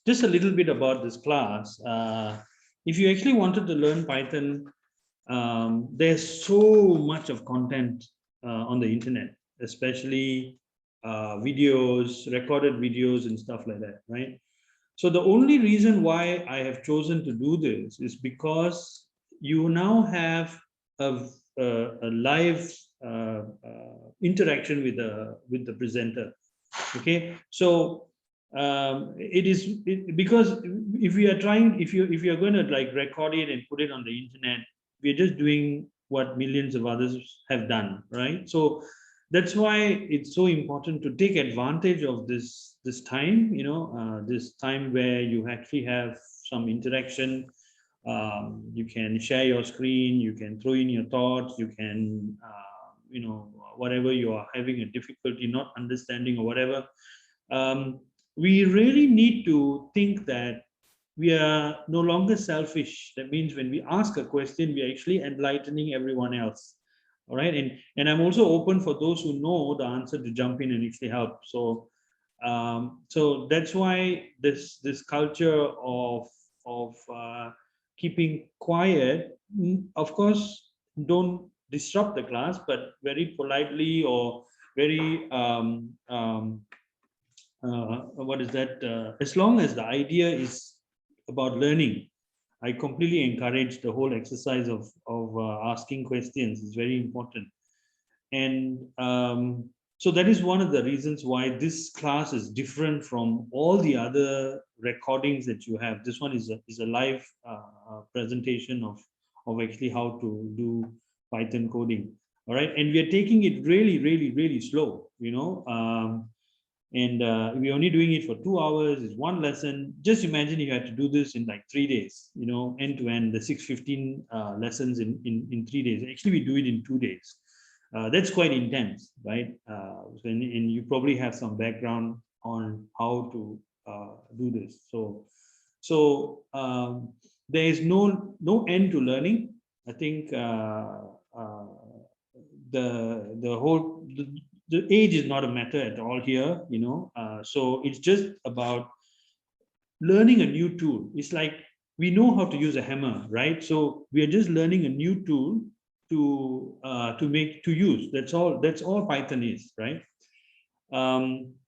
just a little bit about this class. If you actually wanted to learn Python, there's so much of content on the internet, especially videos, recorded videos and stuff like that, right? So the only reason why I have chosen to do this is because you now have a live interaction with the presenter. Okay, so because if we are trying, if you are going to like record it and put it on the internet, we're just doing what millions of others have done, right? So that's why it's so important to take advantage of this time, this time where you actually have some interaction. You can share your screen, you can throw in your thoughts, you can whatever you are having a difficulty not understanding or whatever. We really need to think that we are no longer selfish. That means when we ask a question, we are actually enlightening everyone else. All right, and I'm also open for those who know the answer to jump in and actually help. So that's why this culture of keeping quiet, of course, don't disrupt the class, but very politely or very what is that? As long as the idea is about learning, I completely encourage the whole exercise of asking questions. Is very important, and so that is one of the reasons why this class is different from all the other recordings that you have. This one is a live presentation of actually how to do Python coding. All right, and we are taking it really, really, really slow. And we're only doing it for 2 hours. It's one lesson. Just imagine if you had to do this in like 3 days, end to end, the 615 lessons in 3 days. Actually, we do it in 2 days. That's quite intense, right? And you probably have some background on how to do this. So there is no end to learning. I think the age is not a matter at all here, so it's just about learning a new tool. It's like we know how to use a hammer, right? So we are just learning a new tool to use. That's all Python is, right?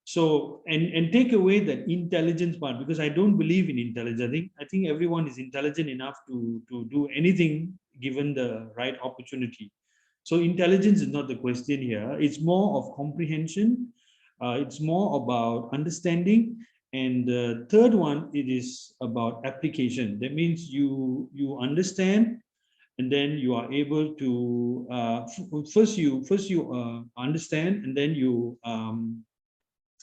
So and take away that intelligence part, because I don't believe in intelligence. I think everyone is intelligent enough to do anything given the right opportunity. So intelligence is not the question here. It's more of comprehension. It's more about understanding. And the third one, it is about application. That means you understand, and then you are able to first you understand, and then you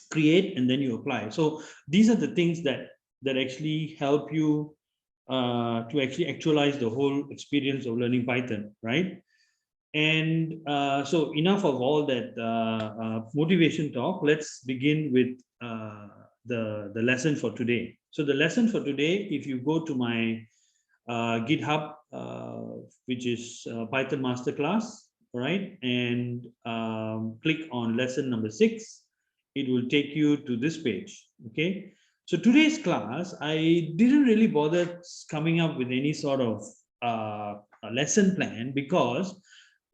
create, and then you apply. So these are the things that actually help you to actually actualize the whole experience of learning Python, right? And so enough of all that motivation talk. Let's begin with the lesson for today. So the lesson for today, if you go to my GitHub, which is Python Masterclass, right, and click on lesson number 6, it will take you to this page. Okay, so today's class, I didn't really bother coming up with any sort of a lesson plan, because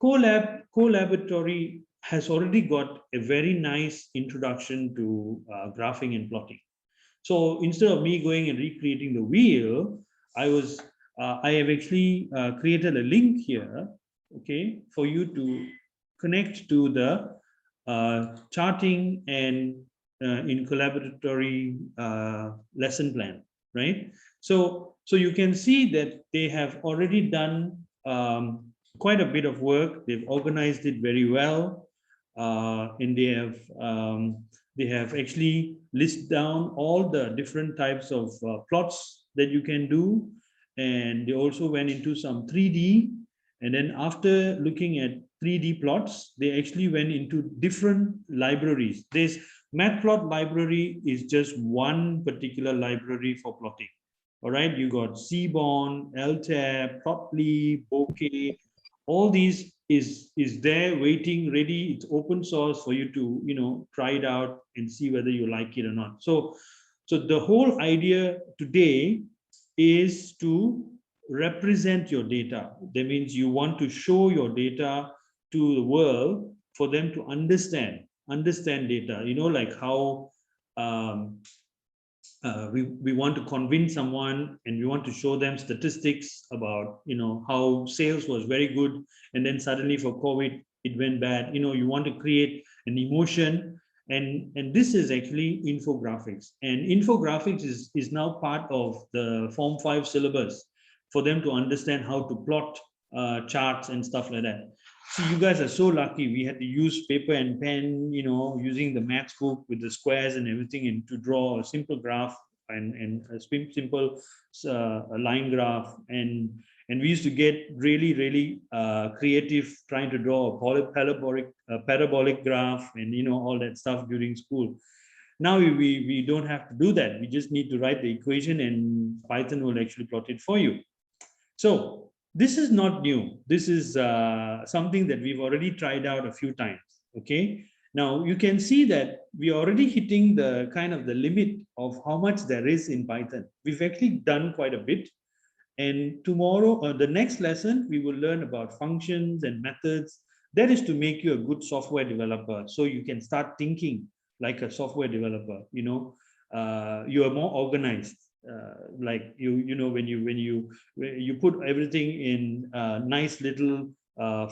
Collaboratory has already got a very nice introduction to graphing and plotting. So instead of me going and recreating the wheel, I have actually created a link here, okay, for you to connect to the charting and in collaboratory lesson plan, right? So you can see that they have already done quite a bit of work. They've organized it very well, and they have actually listed down all the different types of plots that you can do, and they also went into some 3D. And then after looking at 3D plots, they actually went into different libraries. This Matplot library is just one particular library for plotting. All right, you got Seaborn, LTAB, Plotly, Bokeh. All these is there waiting, ready. It's open source for you to try it out and see whether you like it or not. So So the whole idea today is to represent your data. That means you want to show your data to the world for them to understand data. You know, like how um, we want to convince someone and we want to show them statistics about, you know, how sales was very good and then suddenly for COVID it went bad. You know, you want to create an emotion, and this is actually infographics, and infographics is now part of the Form 5 syllabus for them to understand how to plot charts and stuff like that. So you guys are so lucky. We had to use paper and pen, you know, using the maths book with the squares and everything, and to draw a simple graph and a simple line graph. And we used to get really creative trying to draw a parabolic graph and, you know, all that stuff during school. Now we don't have to do that. We just need to write the equation and Python will actually plot it for you. So this is not new. This is something that we've already tried out a few times. Okay. Now you can see that we are already hitting the kind of the limit of how much there is in Python. We've actually done quite a bit. And tomorrow, the next lesson, we will learn about functions and methods. That is to make you a good software developer. So you can start thinking like a software developer. You know, you are more organized. Like you know, when you put everything in nice little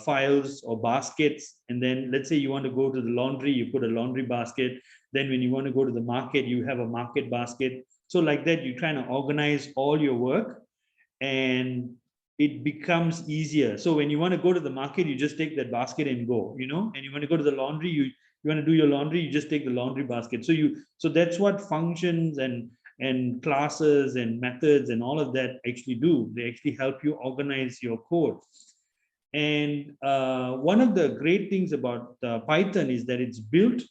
files or baskets, and then let's say you want to go to the laundry, you put a laundry basket. Then when you want to go to the market, you have a market basket. So like that, you try to organize all your work, and it becomes easier. So when you want to go to the market, you just take that basket and go, you know, and you want to go to the laundry, you want to do your laundry, you just take the laundry basket. So that's what functions and classes and methods and all of that actually do. They actually help you organize your code. And one of the great things about Python is that it's built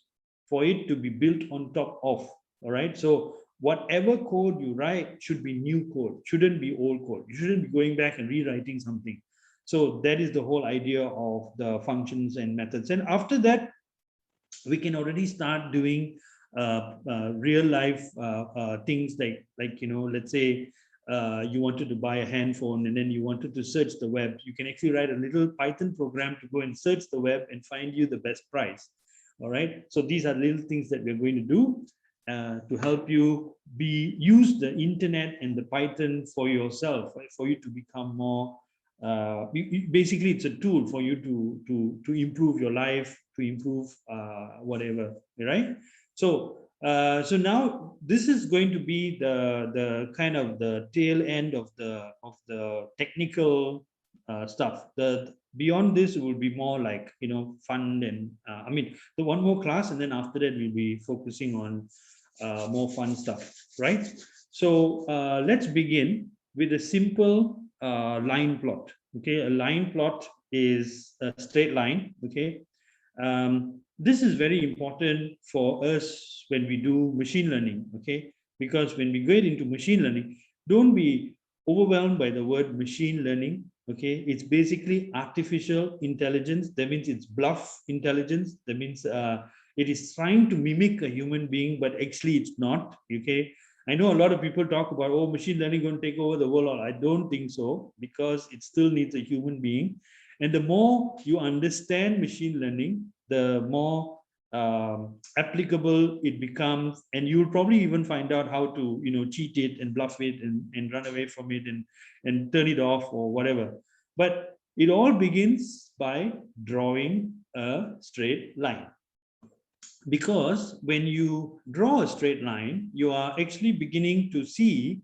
for it to be built on top of. All right. So whatever code you write should be new code, shouldn't be old code. You shouldn't be going back and rewriting something. So that is the whole idea of the functions and methods. And after that, we can already start doing real life things like, you know, let's say you wanted to buy a handphone and then you wanted to search the web. You can actually write a little Python program to go and search the web and find you the best price. All right. So these are little things that we're going to do to help you use the internet and the Python for yourself, right? For you to become more. Basically, it's a tool for you to improve your life, to improve whatever, right? So so now this is going to be the kind of the tail end of the technical stuff. The beyond this, it will be more like, you know, fun and I mean, the one more class, and then after that we'll be focusing on more fun stuff, right? So let's begin with a simple line plot. Okay, a line plot is a straight line. Okay, this is very important for us when we do machine learning. Okay, because when we get into machine learning, don't be overwhelmed by the word machine learning. Okay, it's basically artificial intelligence. That means it's bluff intelligence. That means it is trying to mimic a human being, but actually it's not. Okay, I know a lot of people talk about, oh, machine learning going to take over the world. I don't think so, because it still needs a human being. And the more you understand machine learning, the more applicable it becomes, and you'll probably even find out how to, you know, cheat it and bluff it and run away from it and turn it off or whatever. But it all begins by drawing a straight line. Because when you draw a straight line, you are actually beginning to see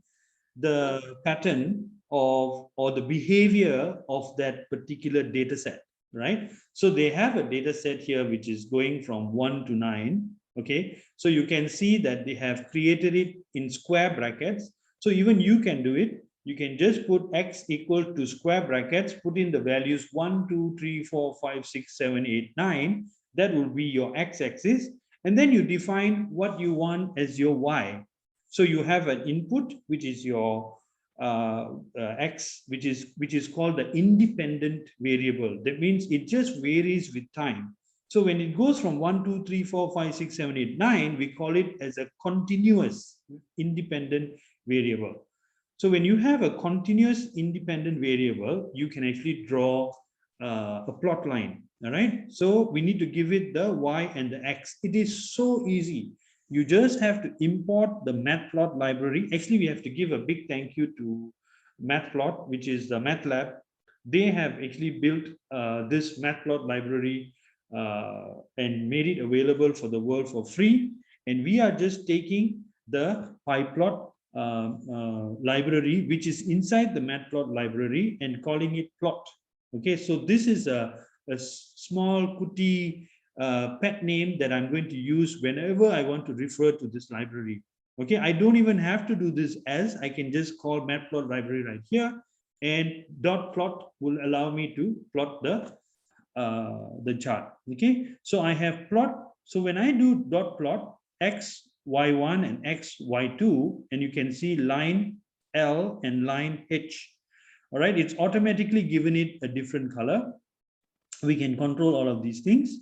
the pattern of or the behavior of that particular data set, right? So they have a data set here which is going from 1 to 9. Okay, so you can see that they have created it in square brackets. So even you can do it. You can just put x equal to square brackets, put in the values 1, 2, 3, 4, 5, 6, 7, 8, 9. That will be your x-axis, and then you define what you want as your y. So you have an input, which is your x, which is called the independent variable. That means it just varies with time. So when it goes from 1, 2, 3, 4, 5, 6, 7, 8, 9, we call it as a continuous independent variable. So when you have a continuous independent variable, you can actually draw a plot line. All right. So we need to give it the Y and the X. It is so easy. You just have to import the Matplot library. Actually, we have to give a big thank you to Matplot, which is the MATLAB. They have actually built this Matplot library and made it available for the world for free. And we are just taking the PyPlot library, which is inside the Matplot library, and calling it plot. Okay, so this is a small kuti pet name that I'm going to use whenever I want to refer to this library. Okay, I don't even have to do this as I can just call Matplot library right here, and dot plot will allow me to plot the chart. Okay, so I have plot. So when I do dot plot x y1 and x y2, and you can see line L and line H. All right, it's automatically given it a different color. We can control all of these things,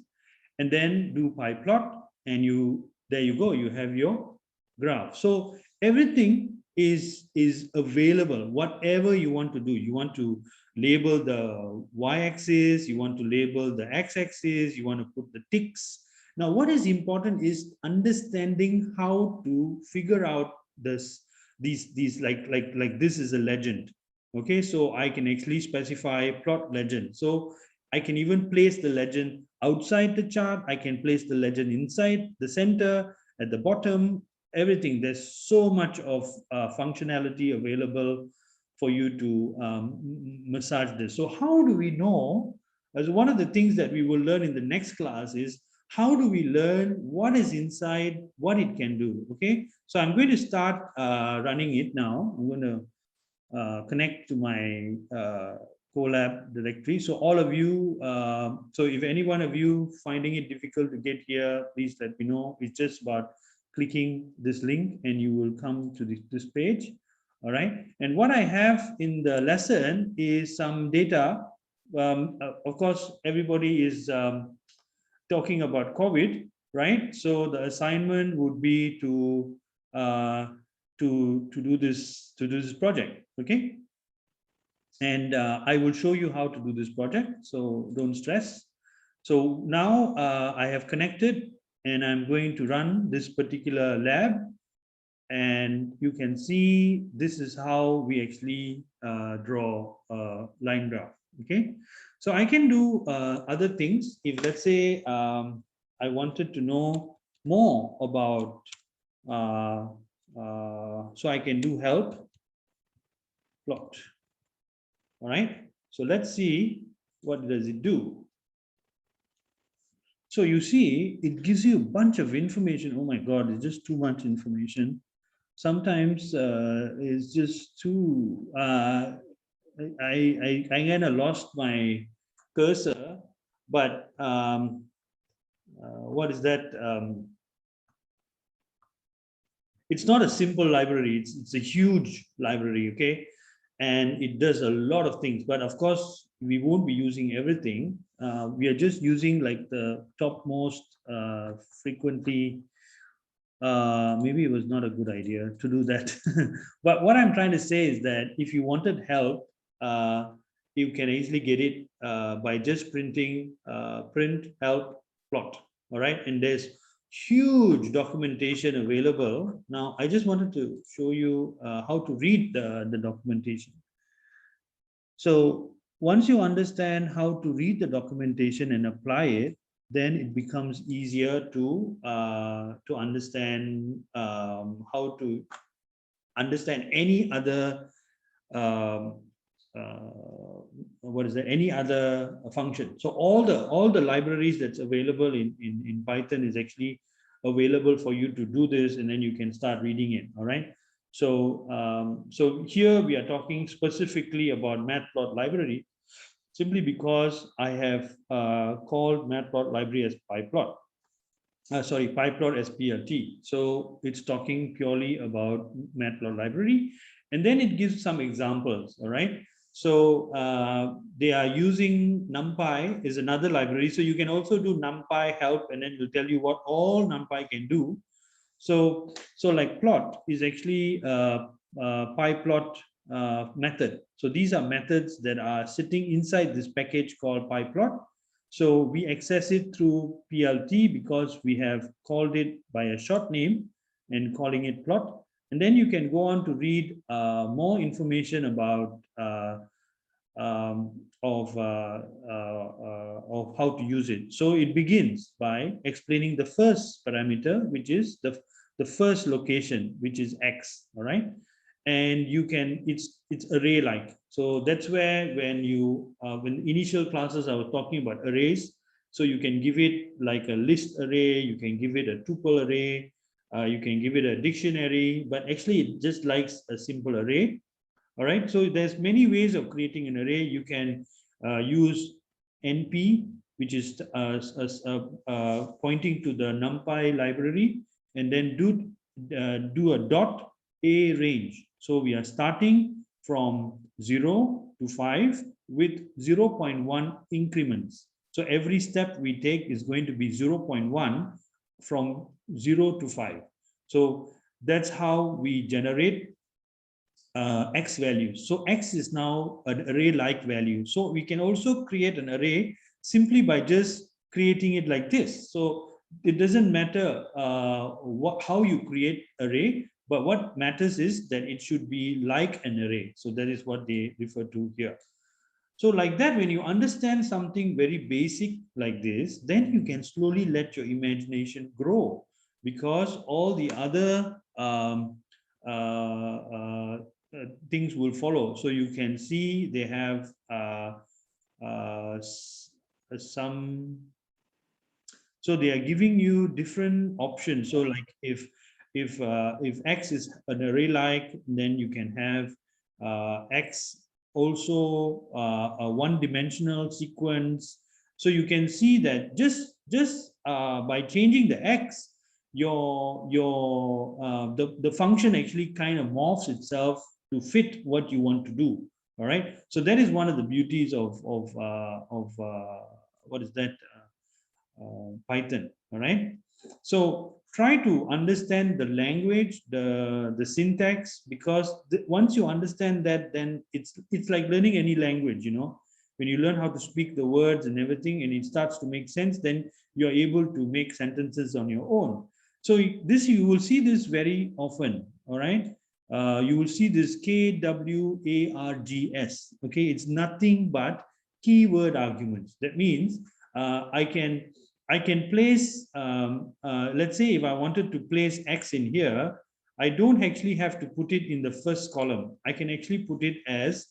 and then do PyPlot, and there you go, you have your graph. So everything is available. Whatever you want to do, you want to label the y-axis, you want to label the x-axis, you want to put the ticks. Now, what is important is understanding how to figure out these like this is a legend. Okay, so I can actually specify plot legend. So I can even place the legend outside the chart. I can place the legend inside the center, at the bottom, everything. There's so much of functionality available for you to massage this. So how do we know? As one of the things that we will learn in the next class is how do we learn what is inside, what it can do. Okay, so I'm going to start running it now. I'm going to connect to my colab directory. So all of you, so if any one of you finding it difficult to get here, please let me know. It's just about clicking this link and you will come to this page. All right. And what I have in the lesson is some data. Of course, everybody is talking about COVID, right? So the assignment would be to do this project. Okay. And I will show you how to do this project, so don't stress. So now I have connected and I'm going to run this particular lab, and you can see this is how we actually draw a line graph. Okay, so I can do other things. If let's say I wanted to know more about so I can do help plot. All right, so let's see what does it do. So you see, it gives you a bunch of information. Oh my God, it's just too much information. Sometimes it's just too, I kind of lost my cursor, but what is that? It's not a simple library, it's a huge library, okay? And it does a lot of things, but of course we won't be using everything. We are just using like the topmost frequently. Maybe it was not a good idea to do that. But what I'm trying to say is that if you wanted help, you can easily get it by just printing print help plot. All right, and there's huge documentation available. Now, I just wanted to show you how to read the documentation. So once you understand how to read the documentation and apply it, then it becomes easier to understand how to understand any other what is there, any other function. So all the libraries that's available in Python is actually available for you to do this, and then you can start reading it. All right. So so here we are talking specifically about Matplot library, simply because I have called Matplot library as PyPlot. Sorry, PyPlot as PLT. So it's talking purely about Matplot library, and then it gives some examples. All right. So they are using NumPy is another library. So you can also do NumPy help, and then it'll tell you what all NumPy can do. So like plot is actually pyplot method. So these are methods that are sitting inside this package called pyplot. So we access it through PLT because we have called it by a short name and calling it plot. And then you can go on to read more information about of how to use it. So it begins by explaining the first parameter, which is the first location, which is X. All right. And you can, it's array like. So that's where when you when initial classes I was talking about arrays, so you can give it like a list array, you can give it a tuple array, you can give it a dictionary, but actually it just likes a simple array. All right, so there's many ways of creating an array. You can use NP, which is pointing to the NumPy library, and then do a dot A range. So we are starting from 0 to 5 with 0.1 increments. So every step we take is going to be 0.1 from 0 to 5. So that's how we generate X values. So X is now an array-like value. So we can also create an array simply by just creating it like this. So it doesn't matter how you create array, but what matters is that it should be like an array. So that is what they refer to here. So like that, when you understand something very basic like this, then you can slowly let your imagination grow, because all the other things will follow. So you can see they have some, so they are giving you different options. So like if X is an array like, then you can have X also a one-dimensional sequence. So you can see that just by changing the X, the function actually kind of morphs itself to fit what you want to do. All right. So that is one of the beauties of what is that? Python. All right. So try to understand the language, the syntax, because once you understand that, then it's like learning any language. You know, when you learn how to speak the words and everything, and it starts to make sense, then you're able to make sentences on your own. So this, you will see this very often. All right. You will see this KWARGS. Okay, it's nothing but keyword arguments. That means I can place, let's say if I wanted to place X in here, I don't actually have to put it in the first column. I can actually put it as,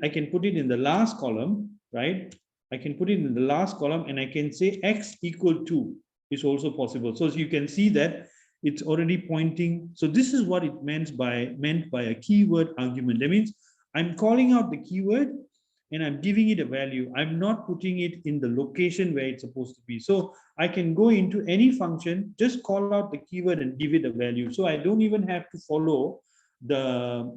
I can put it in the last column, right? I can put it in the last column, and I can say X equal to is also possible. So you can see that it's already pointing. So this is what it meant by a keyword argument. That means I'm calling out the keyword and I'm giving it a value. I'm not putting it in the location where it's supposed to be. So I can go into any function, just call out the keyword and give it a value. So I don't even have to follow the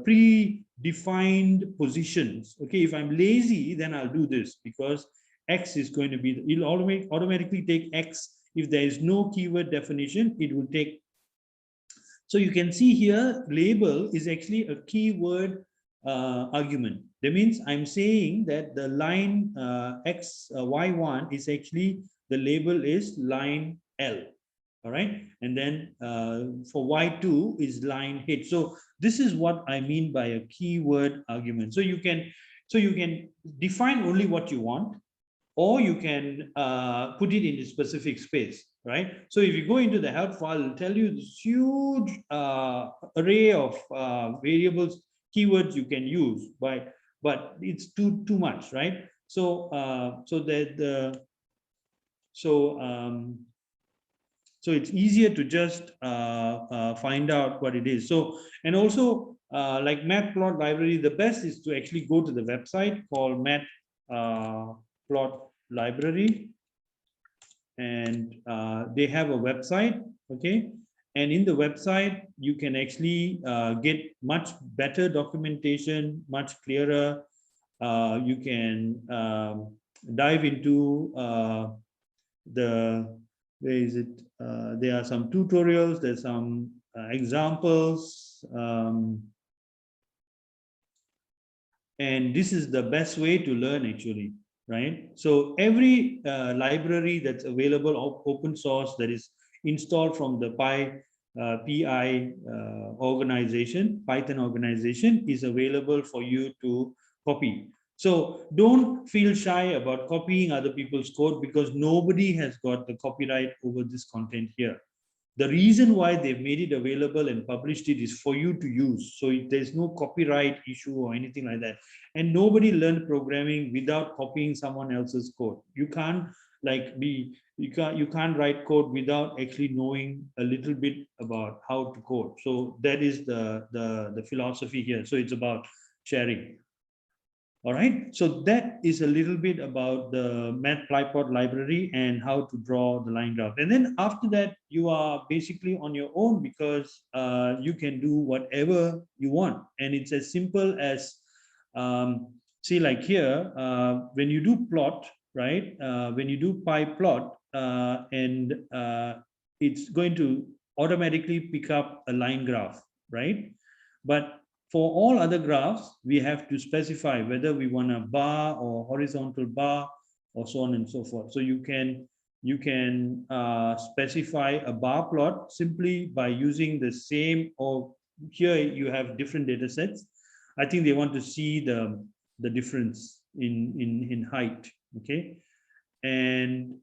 predefined positions. Okay, if I'm lazy, then I'll do this, because X is going to be, it'll automatically take X. If there is no keyword definition, it will take. So you can see here, label is actually a keyword argument. That means I'm saying that the line Y1 is actually, the label is line L. All right. And then for Y2 is line H. So this is what I mean by a keyword argument. So you can define only what you want, or you can put it in a specific space, right? So if you go into the help file, it'll tell you this huge array of variables, keywords you can use, but it's too much, right? So so it's easier to just find out what it is. So, and also like Matplot Library, the best is to actually go to the website called Matplot Library, and they have a website, okay? And in the website, you can actually get much better documentation, much clearer. You can dive into where is it? there are some tutorials, there's some examples, and this is the best way to learn actually, right? So every library that's available of open source that is installed from the PI organization, Python organization, is available for you to copy. So don't feel shy about copying other people's code, because nobody has got the copyright over this content here. The reason why they've made it available and published it is for you to use. So there's no copyright issue or anything like that. And nobody learned programming without copying someone else's code. You can't you can't write code without actually knowing a little bit about how to code. So that is the philosophy here. So it's about sharing. All right, so that is a little bit about the Matplot library and how to draw the line graph. And then after that, you are basically on your own, because you can do whatever you want. And it's as simple as, see, like here, when you do plot, right? When you do PyPlot, and it's going to automatically pick up a line graph, right? But for all other graphs, we have to specify whether we want a bar or horizontal bar or so on and so forth. So you can specify a bar plot simply by using the same, or here you have different data sets. I think they want to see the difference in height, okay? And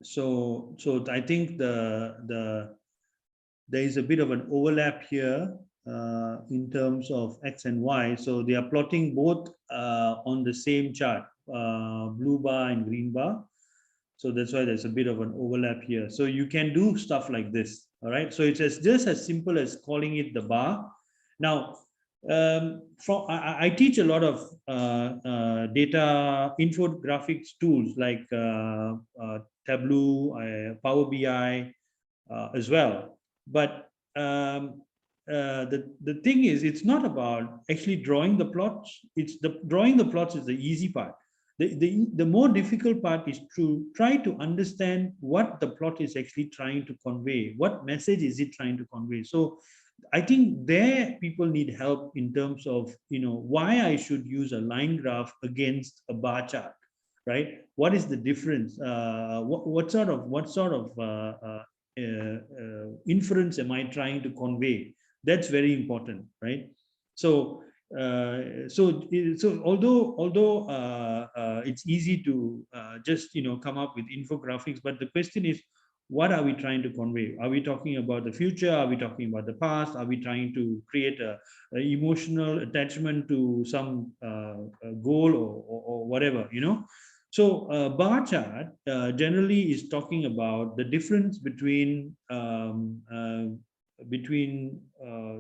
so I think there is a bit of an overlap here in terms of X and Y. So they are plotting both on the same chart, blue bar and green bar. So that's why there's a bit of an overlap here. So you can do stuff like this, all right? So it's just as simple as calling it the bar. Now, I teach a lot of data infographics tools like Tableau, Power BI as well. But the thing is, it's not about actually drawing the plots. It's drawing the plots is the easy part. The more difficult part is to try to understand what the plot is actually trying to convey. What message is it trying to convey? So I think there people need help in terms of, why I should use a line graph against a bar chart, right? What is the difference? What sort of inference am I trying to convey? That's very important, right? So although it's easy to just come up with infographics, but the question is, what are we trying to convey? Are we talking about the future? Are we talking about the past? Are we trying to create a emotional attachment to some goal or whatever, So bar chart generally is talking about the difference between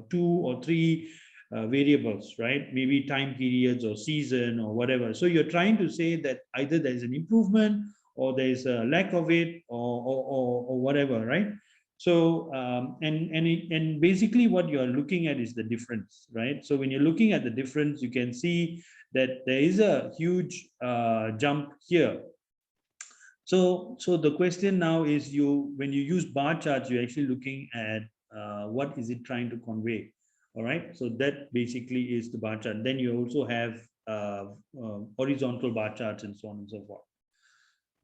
two or three variables, right? Maybe time periods or season or whatever. So you're trying to say that either there's an improvement or there's a lack of it or whatever, right? So and basically what you're looking at is the difference, right? So when you're looking at the difference, you can see that there is a huge jump here. So the question now is, when you use bar charts, you're actually looking at what is it trying to convey. All right, so that basically is the bar chart. Then you also have horizontal bar charts and so on and so forth.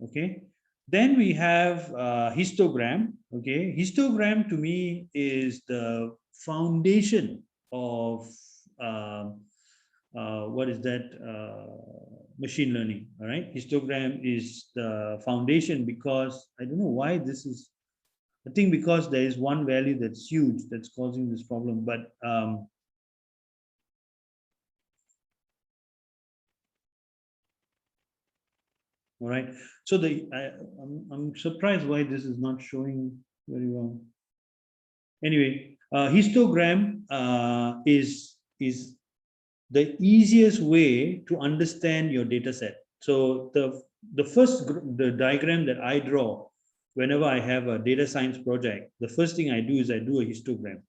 Okay, then we have histogram. Okay, histogram to me is the foundation of what is that? Machine learning. All right, histogram is the foundation, because I don't know why this is. I think because there is one value that's huge that's causing this problem, but all right. So I'm surprised why this is not showing very well. Anyway, histogram is the easiest way to understand your data set. So the diagram that I draw whenever I have a data science project, the first thing I do is I do a histogram.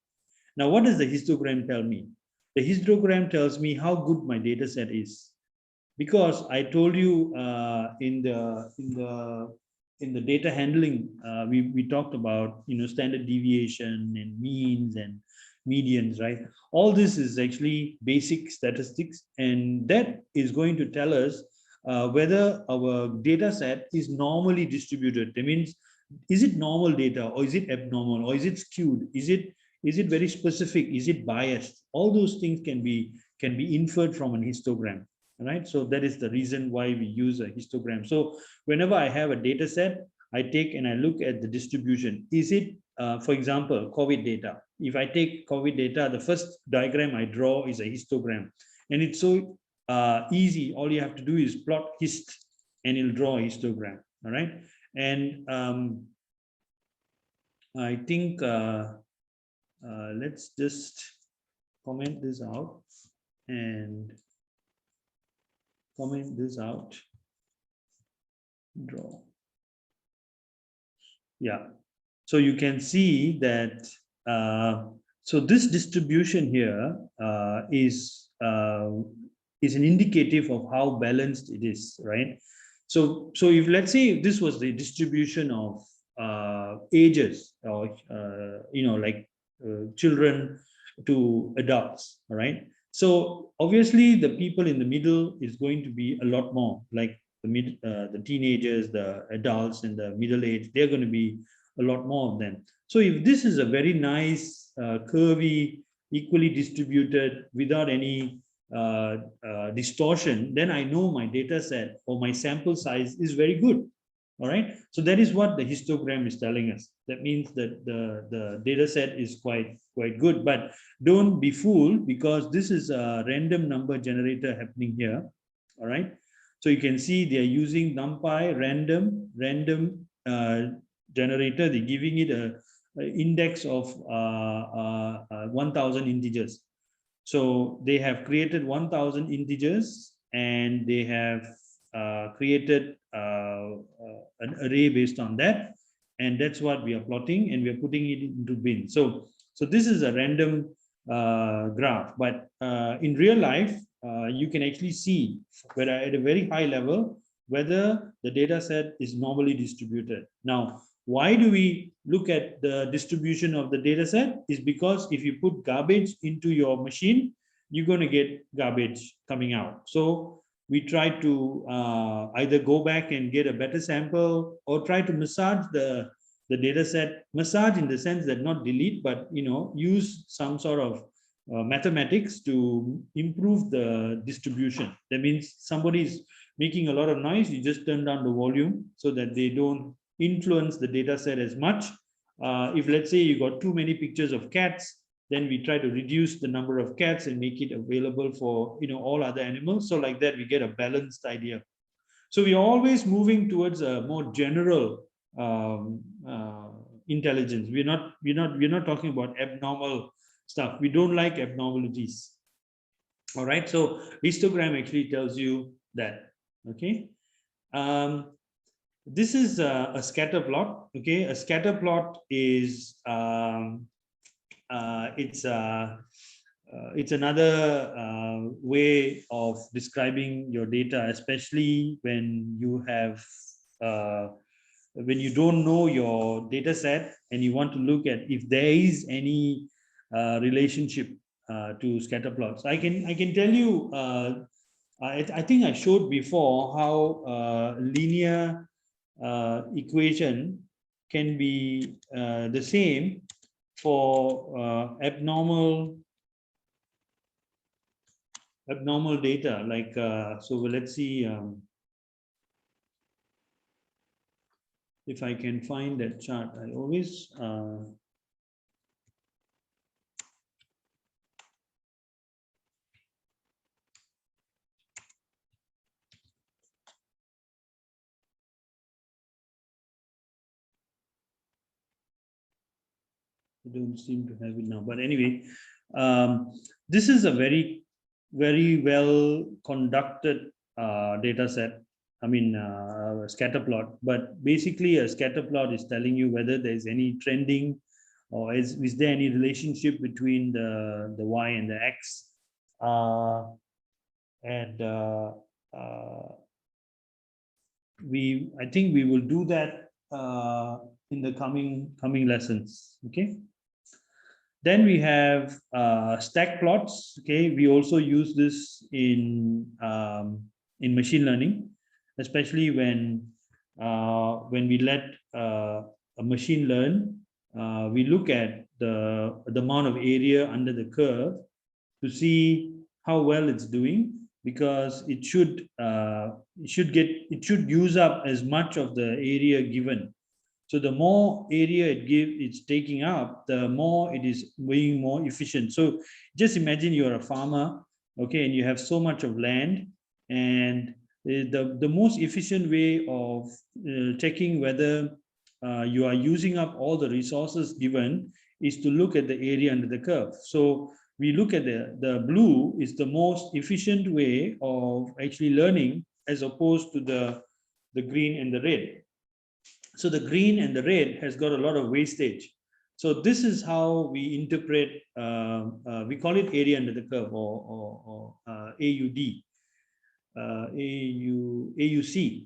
Now, what does the histogram tell me? The histogram tells me how good my data set is, because I told you in the in the data handling, we talked about, standard deviation and means and medians, right? All this is actually basic statistics, and that is going to tell us whether our data set is normally distributed. That means, is it normal data, or is it abnormal, or is it skewed? Is it very specific? Is it biased? All those things can be inferred from an histogram, right? So that is the reason why we use a histogram. So whenever I have a data set, I take and I look at the distribution. Is it, for example, COVID data? If I take COVID data, the first diagram I draw is a histogram, and it's so easy. All you have to do is plot hist, and it'll draw a histogram. All right, and I think let's just comment this out and comment this out. Draw. Yeah. So you can see that. So this distribution here is an indicative of how balanced it is, right? So if, let's say, this was the distribution of ages, or like children to adults, all right? So obviously the people in the middle is going to be a lot more, like the teenagers, the adults, and the middle age. They're going to be a lot more of them. So if this is a very nice, curvy, equally distributed, without any distortion, then I know my data set or my sample size is very good. All right. So that is what the histogram is telling us. That means that the data set is quite good. But don't be fooled, because this is a random number generator happening here. All right. So you can see they are using NumPy random generator. They're giving it a index of 1000 integers. So they have created 1000 integers, and they have created an array based on that, and that's what we are plotting, and we are putting it into bin. So this is a random graph, but in real life, you can actually see whether at a very high level whether the data set is normally distributed. Now, why do we look at the distribution of the data set? Is because if you put garbage into your machine, you're going to get garbage coming out. So we try to either go back and get a better sample, or try to massage the data set. Massage in the sense that not delete, but use some sort of mathematics to improve the distribution. That means somebody is making a lot of noise, you just turn down the volume so that they don't influence the data set as much. If, let's say, you got too many pictures of cats, then we try to reduce the number of cats and make it available for all other animals. So like that, we get a balanced idea. So we're always moving towards a more general intelligence. We're not talking about abnormal stuff. We don't like abnormalities. All right. So histogram actually tells you that. Okay. This is a scatter plot. Okay, a scatter plot is it's another way of describing your data, especially when you have when you don't know your data set and you want to look at if there is any relationship to scatter plots. I can tell you. I think I showed before how linear equation can be the same for abnormal data. Like so, let's see if I can find that chart. I always I don't seem to have it now, but anyway, this is a very well conducted data set. I mean, scatter plot. But basically, a scatter plot is telling you whether there is any trending, or is there any relationship between the y and the x, and I think we will do that in the coming lessons. Okay. Then we have stack plots. Okay, we also use this in machine learning, especially when we let a machine learn. We look at the amount of area under the curve to see how well it's doing, because it should use up as much of the area given. So the more area it's taking up, the more it is being more efficient. So just imagine you're a farmer, okay, and you have so much of land, and the most efficient way of checking whether you are using up all the resources given is to look at the area under the curve. So we look at the blue is the most efficient way of actually learning, as opposed to the green and the red. So the green and the red has got a lot of wastage. So this is how we interpret, we call it area under the curve, or AUD, AUC.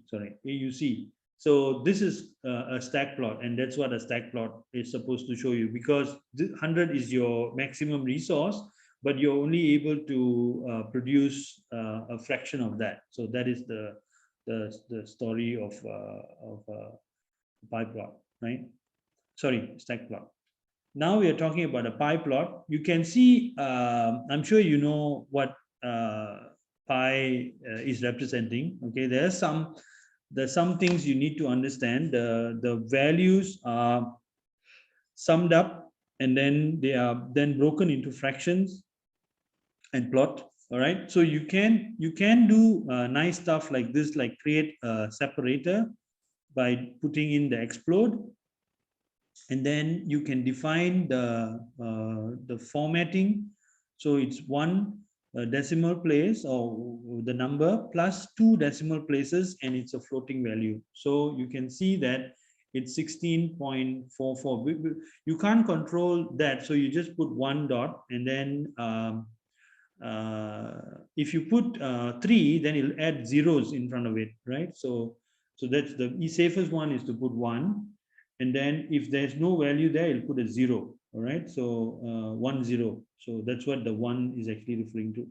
So this is a stack plot, and that's what a stack plot is supposed to show you, because 100 is your maximum resource, but you're only able to produce a fraction of that. So that is the story of pie plot, right? Sorry, stack plot. Now we are talking about a pie plot. You can see, I'm sure you know what pi is representing. Okay, there's some things you need to understand. The values are summed up, and then they are then broken into fractions and plot. All right, so you can do nice stuff like this, like create a separator by putting in the explode, and then you can define the formatting. So it's one decimal place, or the number plus 2 decimal places, and it's a floating value. So you can see that it's 16.44. You can't control that, so you just put one dot, and then if you put 3, then it'll add zeros in front of it, right? So that's the safest one, is to put 1, and then if there's no value there, it'll put a 0. All right, so 1 0. So that's what the 1 is actually referring to.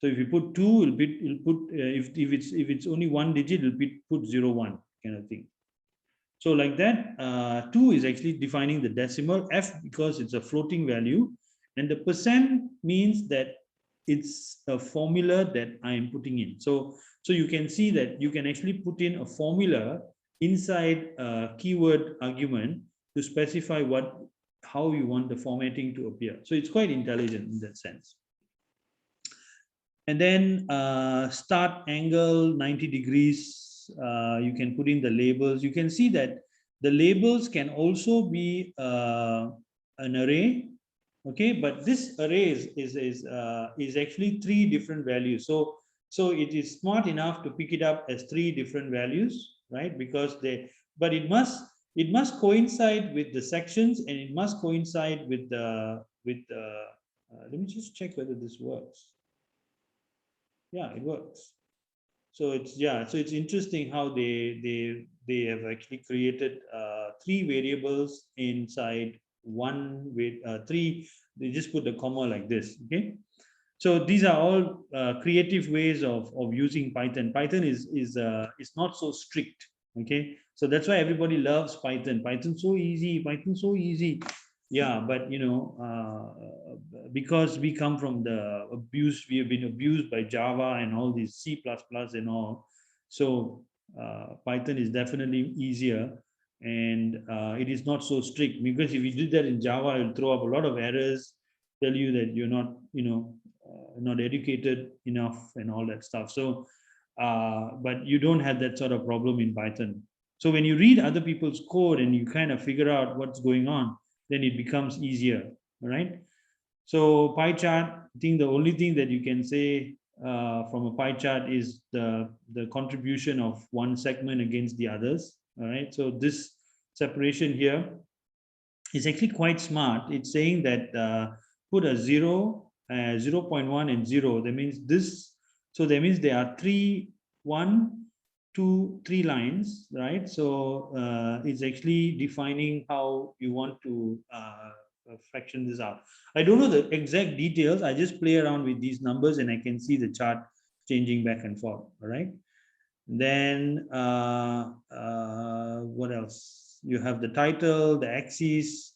So if you put 2, it'll put if it's only 1 digit, it'll put 0 1 kind of thing. So like that, 2 is actually defining the decimal. F, because it's a floating value, and the percent means that it's a formula that I am putting in. So you can see that you can actually put in a formula inside a keyword argument to specify how you want the formatting to appear. So it's quite intelligent in that sense. And then start angle 90 degrees. You can put in the labels. You can see that the labels can also be an array. Okay, but this array is actually 3 different values. So it is smart enough to pick it up as 3 different values, right? Because but it must coincide with the sections, and it must coincide with the let me just check whether this works. Yeah, it works. So it's interesting how they have actually created 3 variables inside one with 3. They just put the comma like this. Okay, so these are all creative ways of using Python. Python is not so strict. Okay, so that's why everybody loves Python. Python's so easy. Python's so easy. Yeah, but because we come from the abuse, we have been abused by Java and all these C++ and all. So Python is definitely easier, and it is not so strict, because if you did that in Java, it will throw up a lot of errors, tell you that you're not not educated enough and all that stuff. So but you don't have that sort of problem in Python. So when you read other people's code and you kind of figure out what's going on, then it becomes easier. All right, so pie chart, I think the only thing that you can say from a pie chart is the contribution of one segment against the others. All right, so this separation here is actually quite smart. It's saying that put a 0, 0.1 and 0. That means this. So that means there are 3, 1, 3 lines, right? So it's actually defining how you want to fraction this out. I don't know the exact details. I just play around with these numbers and I can see the chart changing back and forth. All right. Then what else? You have the title, the axis.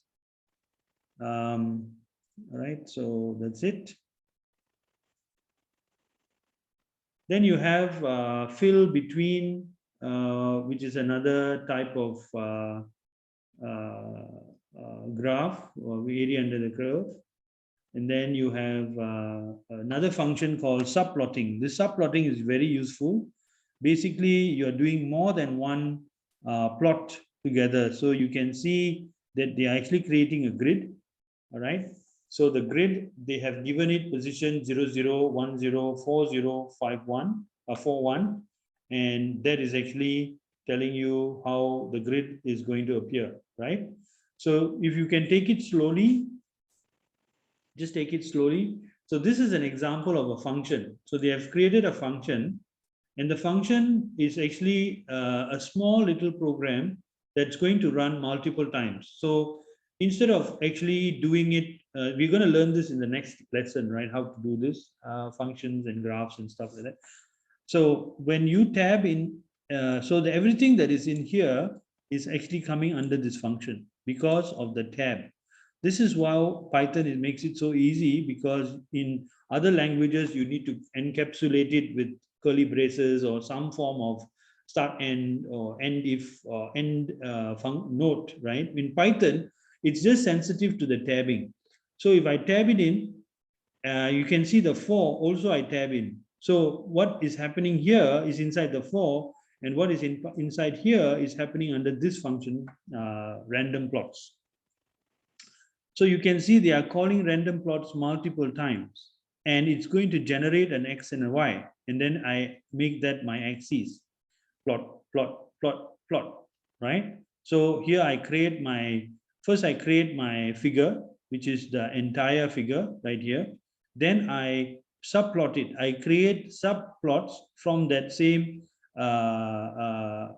All right. So that's it. Then you have fill between, which is another type of graph or area under the curve. And then you have another function called subplotting. This subplotting is very useful. Basically, you're doing more than one plot together. So you can see that they are actually creating a grid. All right. So the grid, they have given it position 0, 0, 1, 0, 4, 0, 5, 1, 4, 1. And that is actually telling you how the grid is going to appear, right? So if you can take it slowly, just take it slowly. So this is an example of a function. So they have created a function, and the function is actually a small little program that's going to run multiple times. So instead of actually doing it, we're going to learn this in the next lesson, right? How to do this, functions and graphs and stuff like that. So when you tab in, so everything that is in here is actually coming under this function because of the tab. This is why Python makes it so easy, because in other languages, you need to encapsulate it with curly braces or some form of start end or end if or end note, right? In Python, it's just sensitive to the tabbing. So if I tab it in, you can see the for also I tab in. So what is happening here is inside the for, and what is inside here is happening under this function, random plots. So you can see they are calling random plots multiple times, and it's going to generate an X and a Y. And then I make that my axis, plot, plot, plot, plot, right? So here I create first I create my figure, which is the entire figure right here. Then I subplot it. I create subplots from that same, I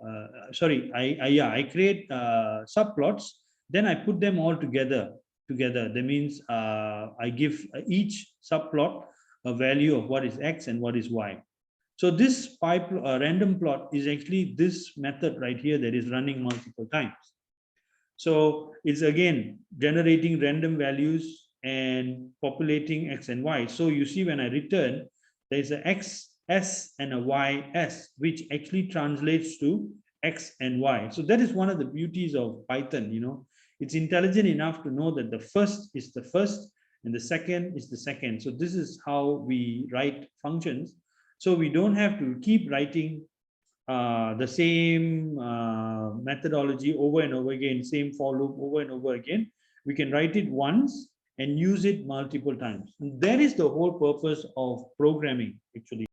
create subplots. Then I put them all together. That means I give each subplot a value of what is X and what is Y. So this random plot is actually this method right here that is running multiple times. So it's again generating random values and populating X and Y. So you see when I return, there's an XS and a YS, which actually translates to X and Y. So that is one of the beauties of Python, It's intelligent enough to know that the first is the first and the second is the second. So this is how we write functions. So we don't have to keep writing the same methodology over and over again, same for loop over and over again. We can write it once and use it multiple times. And that is the whole purpose of programming, actually.